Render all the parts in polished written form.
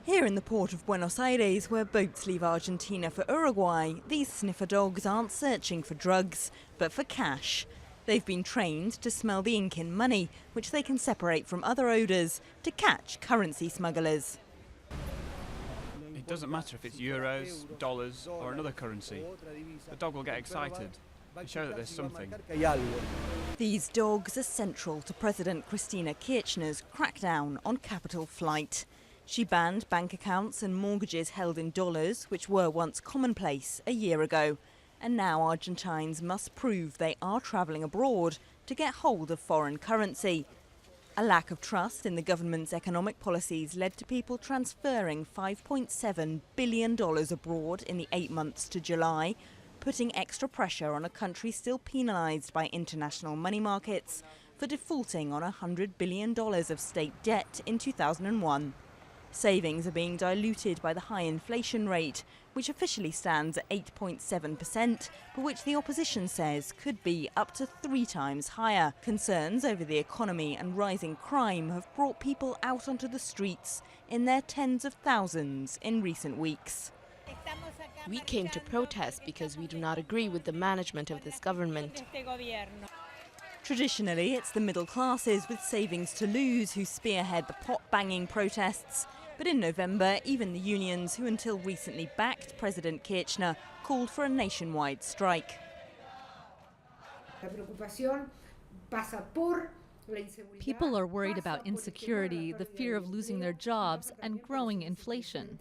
Here in the port of Buenos Aires, where boats leave Argentina for Uruguay, these sniffer dogs aren't searching for drugs, but for cash. They've been trained to smell the ink in money, which they can separate from other odours, to catch currency smugglers. It doesn't matter if it's euros, dollars or another currency. The dog will get excited and show that there's something. These dogs are central to President Cristina Kirchner's crackdown on capital flight. She banned bank accounts and mortgages held in dollars, which were once commonplace a year ago. And now Argentines must prove they are travelling abroad to get hold of foreign currency. A lack of trust in the government's economic policies led to people transferring $5.7 billion abroad in the 8 months to July, putting extra pressure on a country still penalised by international money markets for defaulting on $100 billion of state debt in 2001. Savings are being diluted by the high inflation rate, which officially stands at 8.7%, but which the opposition says could be up to 3 times higher. Concerns over the economy and rising crime have brought people out onto the streets in their tens of thousands in recent weeks. We came to protest because we do not agree with the management of this government. Traditionally, it's the middle classes with savings to lose who spearhead the pot-banging protests. But in November, even the unions who until recently backed President Kirchner called for a nationwide strike. People are worried about insecurity, the fear of losing their jobs, and growing inflation.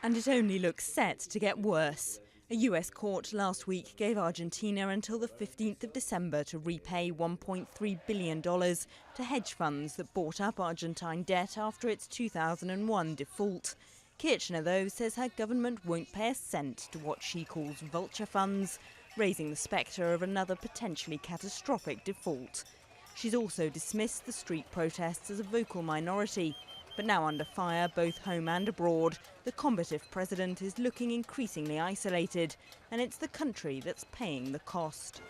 And it only looks set to get worse. A US court last week gave Argentina until the 15th of December to repay $1.3 billion to hedge funds that bought up Argentine debt after its 2001 default. Kirchner, though, says her government won't pay a cent to what she calls vulture funds, raising the spectre of another potentially catastrophic default. She's also dismissed the street protests as a vocal minority. But now under fire, both home and abroad, the combative president is looking increasingly isolated, and it's the country that's paying the cost.